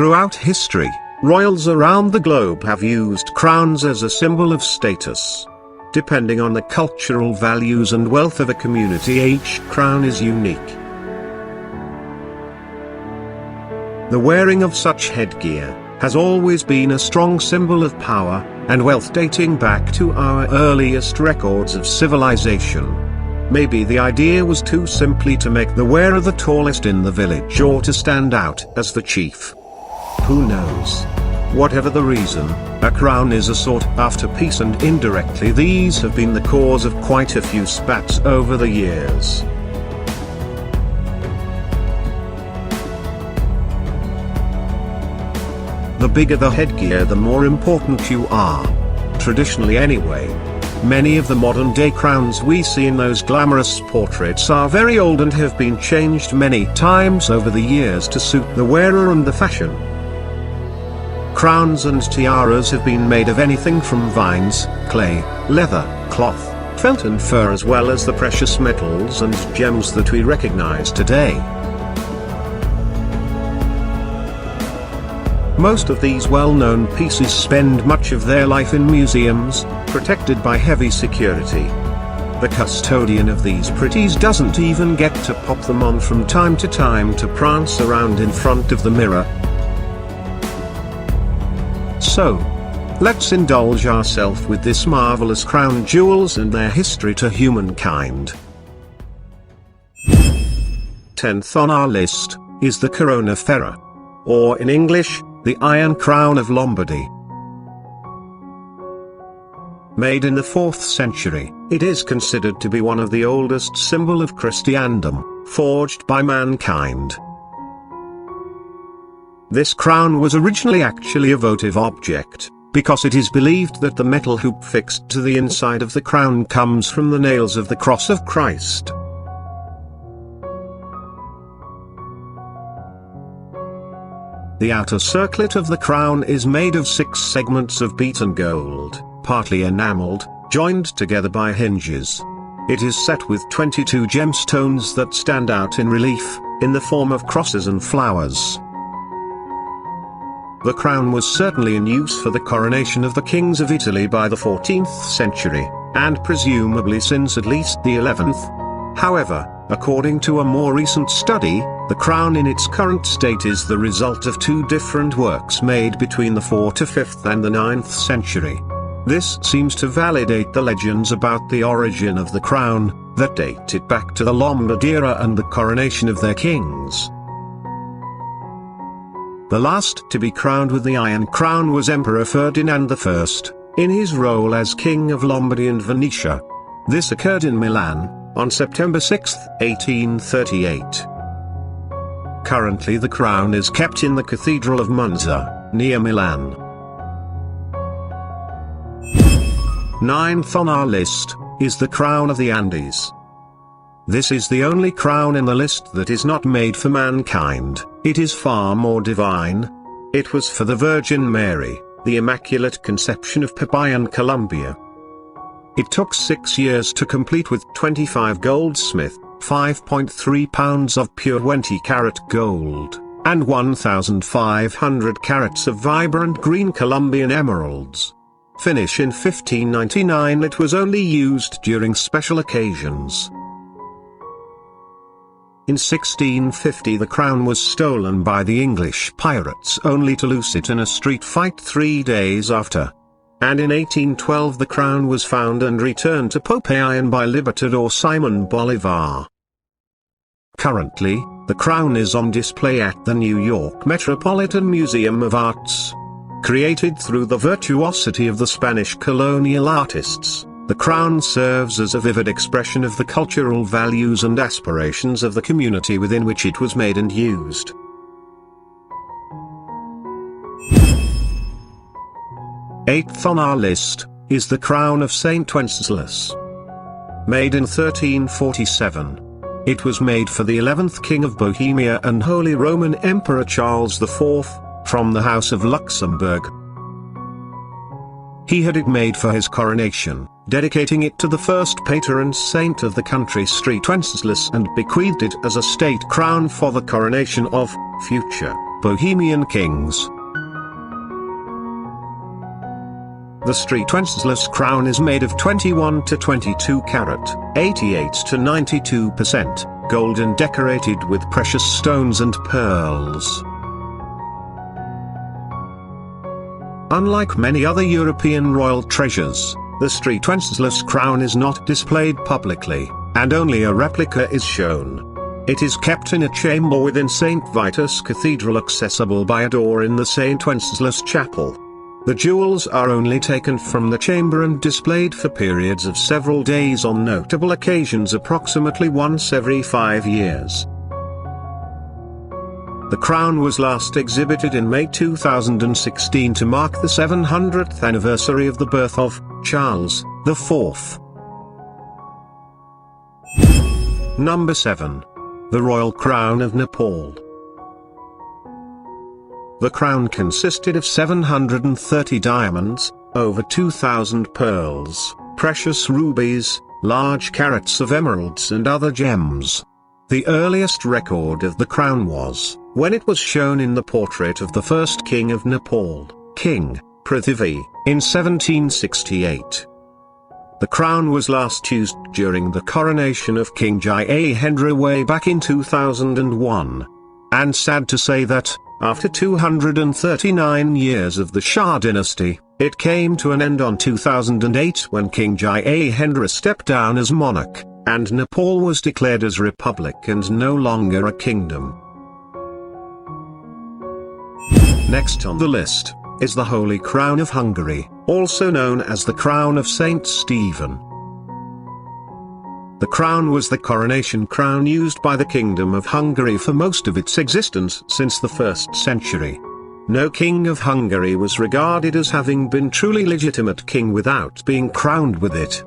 Throughout history, royals around the globe have used crowns as a symbol of status. Depending on the cultural values and wealth of a community, each crown is unique. The wearing of such headgear has always been a strong symbol of power and wealth, dating back to our earliest records of civilization. Maybe the idea was to simply to make the wearer the tallest in the village, or to stand out as the chief. Who knows? Whatever the reason, a crown is a sought-after piece, and indirectly these have been the cause of quite a few spats over the years. The bigger the headgear, the more important you are. Traditionally anyway. Many of the modern-day crowns we see in those glamorous portraits are very old and have been changed many times over the years to suit the wearer and the fashion. Crowns and tiaras have been made of anything from vines, clay, leather, cloth, felt and fur, as well as the precious metals and gems that we recognize today. Most of these well-known pieces spend much of their life in museums, protected by heavy security. The custodian of these pretties doesn't even get to pop them on from time to time to prance around in front of the mirror. So, let's indulge ourselves with this marvelous crown jewels and their history to humankind. 10th on our list is the Corona Ferrea, or in English, the Iron Crown of Lombardy. Made in the 4th century, it is considered to be one of the oldest symbols of Christendom, forged by mankind. This crown was originally actually a votive object, because it is believed that the metal hoop fixed to the inside of the crown comes from the nails of the cross of Christ. The outer circlet of the crown is made of 6 segments of beaten gold, partly enameled, joined together by hinges. It is set with 22 gemstones that stand out in relief, in the form of crosses and flowers. The crown was certainly in use for the coronation of the kings of Italy by the 14th century, and presumably since at least the 11th. However, according to a more recent study, the crown in its current state is the result of 2 different works made between the 4th to 5th and the 9th century. This seems to validate the legends about the origin of the crown, that date it back to the Lombard era and the coronation of their kings. The last to be crowned with the Iron Crown was Emperor Ferdinand I, in his role as King of Lombardy and Venetia. This occurred in Milan, on September 6, 1838. Currently the crown is kept in the Cathedral of Monza, near Milan. 9th on our list is the Crown of the Andes. This is the only crown in the list that is not made for mankind. It is far more divine. It was for the Virgin Mary, the Immaculate Conception of Popayán, Colombia. It took 6 years to complete, with 25 goldsmith, 5.3 pounds of pure 20-carat gold, and 1,500 carats of vibrant green Colombian emeralds. Finish in 1599. It was only used during special occasions. In 1650 the crown was stolen by the English pirates, only to lose it in a street fight 3 days after. And in 1812 the crown was found and returned to Popayán by Libertador Simón Bolívar. Currently, the crown is on display at the New York Metropolitan Museum of Arts. Created through the virtuosity of the Spanish colonial artists, the crown serves as a vivid expression of the cultural values and aspirations of the community within which it was made and used. Eighth on our list is the crown of Saint Wenceslas. Made in 1347. It was made for the 11th King of Bohemia and Holy Roman Emperor Charles IV, from the House of Luxembourg. He had it made for his coronation, dedicating it to the first patron saint of the country, St. Wenceslas, and bequeathed it as a state crown for the coronation of future Bohemian kings. The street Wenceslas crown is made of 21 to 22 carat, 88 to 92% gold and decorated with precious stones and pearls. Unlike many other European royal treasures, the street Wenceslas crown is not displayed publicly, and only a replica is shown. It is kept in a chamber within St. Vitus Cathedral, accessible by a door in the St. Wenceslas Chapel. The jewels are only taken from the chamber and displayed for periods of several days on notable occasions, approximately once every 5 years. The crown was last exhibited in May 2016 to mark the 700th anniversary of the birth of Charles IV. Number 7. The Royal Crown of Nepal. The crown consisted of 730 diamonds, over 2,000 pearls, precious rubies, large carats of emeralds and other gems. The earliest record of the crown was when it was shown in the portrait of the first king of Nepal, King Prithvi, in 1768. The crown was last used during the coronation of King Jayehendra way back in 2001. And sad to say that, after 239 years of the Shah dynasty, it came to an end on 2008 when King Jayehendra stepped down as monarch, and Nepal was declared as republic and no longer a kingdom. Next on the list is the Holy Crown of Hungary, also known as the Crown of Saint Stephen. The crown was the coronation crown used by the Kingdom of Hungary for most of its existence since the 1st century. No king of Hungary was regarded as having been truly legitimate king without being crowned with it.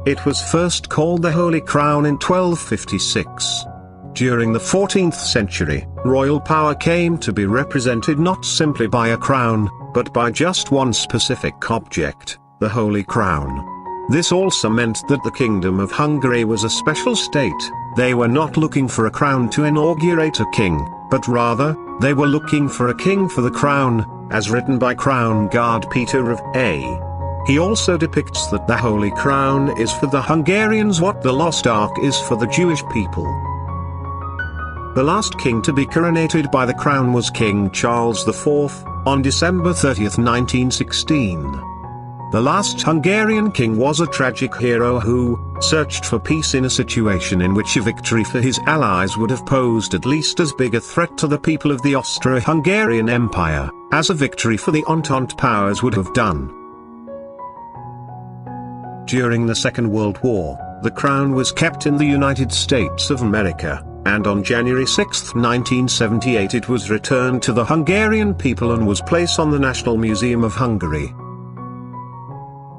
It was first called the Holy Crown in 1256. During the 14th century, royal power came to be represented not simply by a crown, but by just one specific object, the Holy Crown. This also meant that the Kingdom of Hungary was a special state. They were not looking for a crown to inaugurate a king, but rather, they were looking for a king for the crown, as written by Crown Guard Peter of A. He also depicts that the Holy Crown is for the Hungarians what the Lost Ark is for the Jewish people. The last king to be coronated by the crown was King Charles IV, on December 30, 1916. The last Hungarian king was a tragic hero who searched for peace in a situation in which a victory for his allies would have posed at least as big a threat to the people of the Austro-Hungarian Empire, as a victory for the Entente powers would have done. During the Second World War, the crown was kept in the United States of America, and on January 6, 1978 it was returned to the Hungarian people and was placed on the National Museum of Hungary.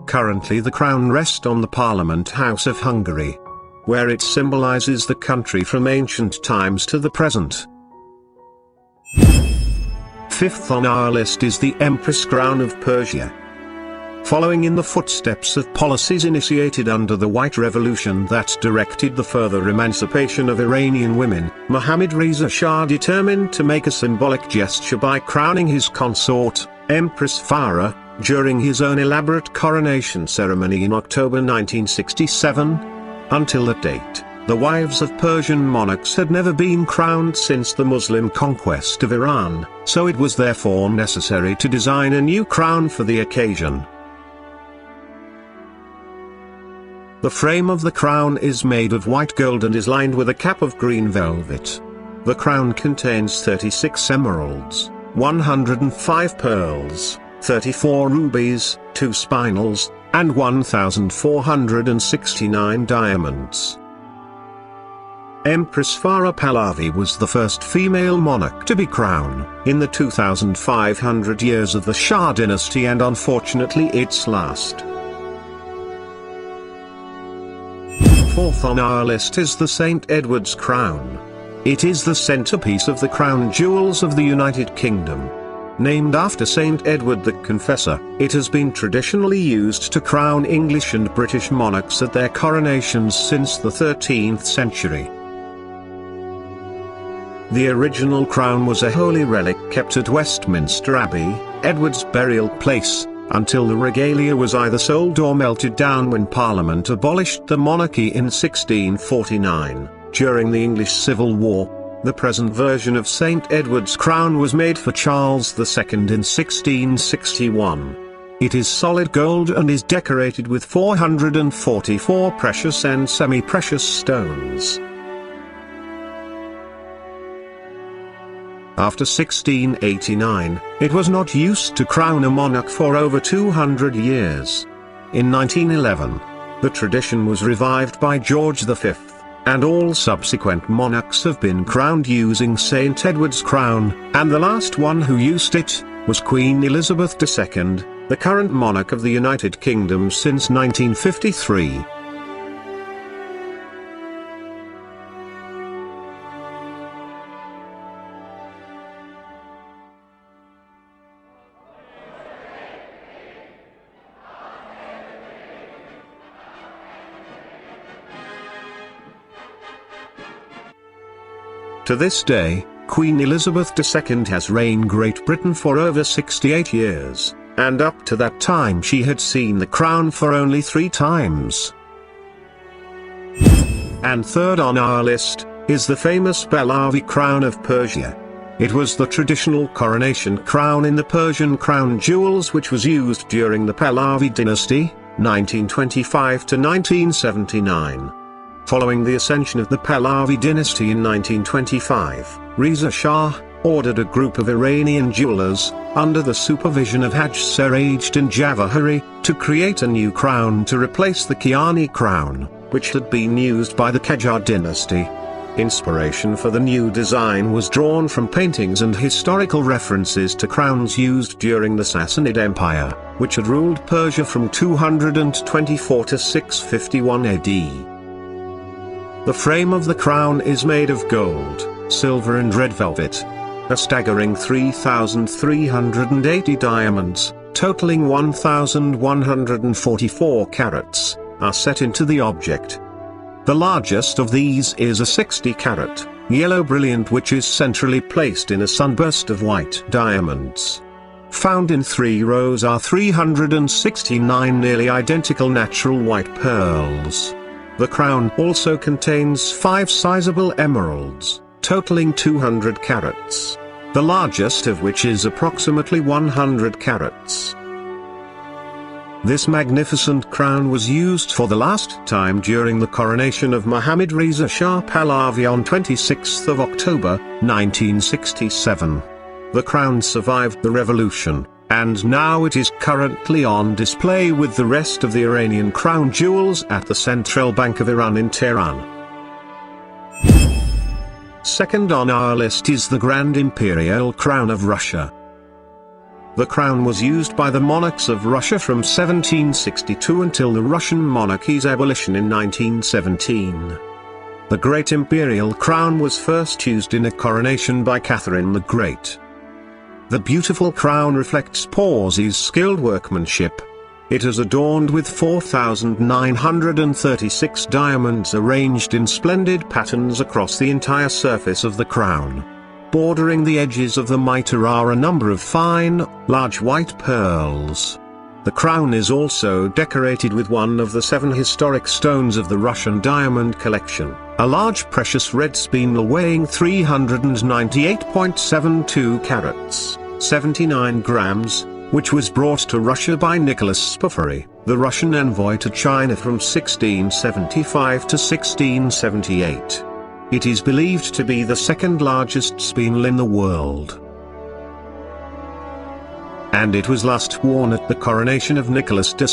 Currently the crown rests on the Parliament House of Hungary, where it symbolizes the country from ancient times to the present. Fifth on our list is the Empress Crown of Persia. Following in the footsteps of policies initiated under the White Revolution that directed the further emancipation of Iranian women, Mohammad Reza Shah determined to make a symbolic gesture by crowning his consort, Empress Farah, during his own elaborate coronation ceremony in October 1967. Until that date, the wives of Persian monarchs had never been crowned since the Muslim conquest of Iran, so it was therefore necessary to design a new crown for the occasion. The frame of the crown is made of white gold and is lined with a cap of green velvet. The crown contains 36 emeralds, 105 pearls, 34 rubies, 2 spinels, and 1,469 diamonds. Empress Farah Pahlavi was the first female monarch to be crowned in the 2,500 years of the Shah dynasty and unfortunately its last. Fourth on our list is the St. Edward's Crown. It is the centerpiece of the crown jewels of the United Kingdom. Named after Saint Edward the Confessor, it has been traditionally used to crown English and British monarchs at their coronations since the 13th century. The original crown was a holy relic kept at Westminster Abbey, Edward's burial place, until the regalia was either sold or melted down when Parliament abolished the monarchy in 1649. During the English Civil War, the present version of St. Edward's crown was made for Charles II in 1661. It is solid gold and is decorated with 444 precious and semi-precious stones. After 1689, it was not used to crown a monarch for over 200 years. In 1911, the tradition was revived by George V, and all subsequent monarchs have been crowned using St. Edward's crown, and the last one who used it was Queen Elizabeth II, the current monarch of the United Kingdom since 1953. To this day, Queen Elizabeth II has reigned Great Britain for over 68 years, and up to that time she had seen the crown for only 3 times. And third on our list is the famous Pahlavi crown of Persia. It was the traditional coronation crown in the Persian crown jewels which was used during the Pahlavi dynasty, 1925 to 1979. Following the ascension of the Pahlavi dynasty in 1925, Reza Shah ordered a group of Iranian jewelers, under the supervision of Haj Serajuddin Javahari, to create a new crown to replace the Kiani crown, which had been used by the Qajar dynasty. Inspiration for the new design was drawn from paintings and historical references to crowns used during the Sassanid Empire, which had ruled Persia from 224 to 651 AD. The frame of the crown is made of gold, silver and red velvet. A staggering 3,380 diamonds, totaling 1,144 carats, are set into the object. The largest of these is a 60-carat, yellow brilliant which is centrally placed in a sunburst of white diamonds. Found in 3 rows are 369 nearly identical natural white pearls. The crown also contains 5 sizable emeralds, totaling 200 carats, the largest of which is approximately 100 carats. This magnificent crown was used for the last time during the coronation of Mohammad Reza Shah Pahlavi on 26 October, 1967. The crown survived the revolution, and now it is currently on display with the rest of the Iranian crown jewels at the Central Bank of Iran in Tehran. Second on our list is the Grand Imperial Crown of Russia. The crown was used by the monarchs of Russia from 1762 until the Russian monarchy's abolition in 1917. The Great Imperial Crown was first used in a coronation by Catherine the Great. The beautiful crown reflects Porzy's skilled workmanship. It is adorned with 4,936 diamonds arranged in splendid patterns across the entire surface of the crown. Bordering the edges of the mitre are a number of fine, large white pearls. The crown is also decorated with one of the 7 historic stones of the Russian diamond collection, a large precious red spinel weighing 398.72 carats, 79 grams, which was brought to Russia by Nicholas Spofary, the Russian envoy to China from 1675 to 1678. It is believed to be the 2nd largest spinel in the world. And it was last worn at the coronation of Nicholas II.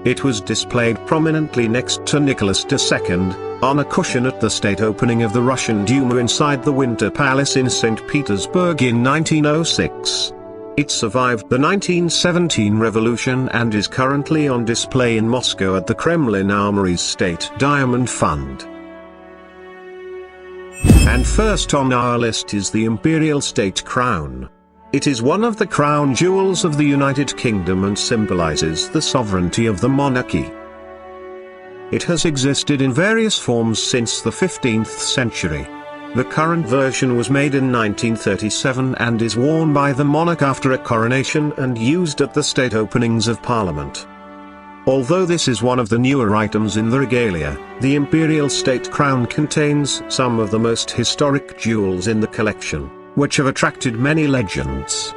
It was displayed prominently next to Nicholas II, on a cushion at the state opening of the Russian Duma inside the Winter Palace in St. Petersburg in 1906. It survived the 1917 revolution and is currently on display in Moscow at the Kremlin Armory's State Diamond Fund. And first on our list is the Imperial State Crown. It is one of the crown jewels of the United Kingdom and symbolizes the sovereignty of the monarchy. It has existed in various forms since the 15th century. The current version was made in 1937 and is worn by the monarch after a coronation and used at the state openings of Parliament. Although this is one of the newer items in the regalia, the imperial state crown contains some of the most historic jewels in the collection, which have attracted many legends.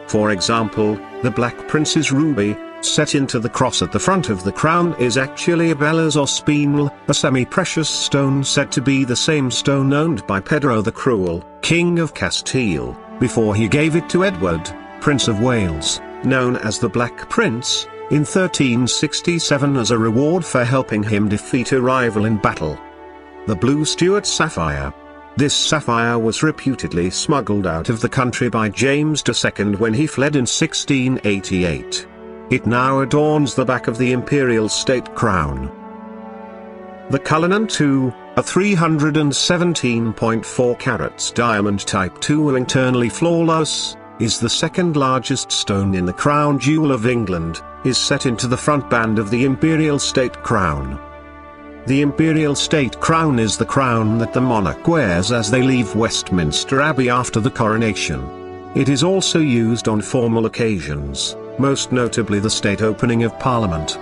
For example, the Black Prince's ruby, set into the cross at the front of the crown, is actually a Bella's or spinel, a semi-precious stone said to be the same stone owned by Pedro the Cruel, King of Castile, before he gave it to Edward, Prince of Wales, known as the Black Prince, in 1367 as a reward for helping him defeat a rival in battle. The Blue Stuart sapphire. This sapphire was reputedly smuggled out of the country by James II when he fled in 1688. It now adorns the back of the imperial state crown. The Cullinan II, a 317.4 carats diamond type 2 internally flawless, is the second largest stone in the crown jewel of England, is set into the front band of the imperial state crown. The imperial state crown is the crown that the monarch wears as they leave Westminster Abbey after the coronation. It is also used on formal occasions, most notably the state opening of Parliament.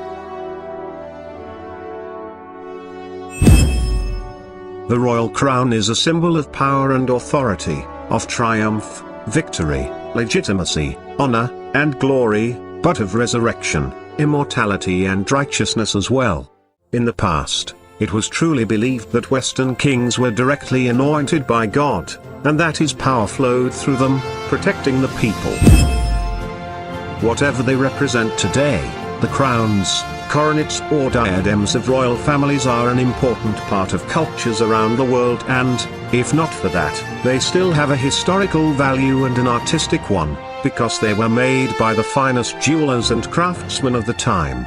The royal crown is a symbol of power and authority, of triumph, victory, legitimacy, honor, and glory, but of resurrection, immortality and righteousness as well. In the past, it was truly believed that Western kings were directly anointed by God, and that his power flowed through them, protecting the people. Whatever they represent today, the crowns, coronets or diadems of royal families are an important part of cultures around the world and, if not for that, they still have a historical value and an artistic one, because they were made by the finest jewelers and craftsmen of the time.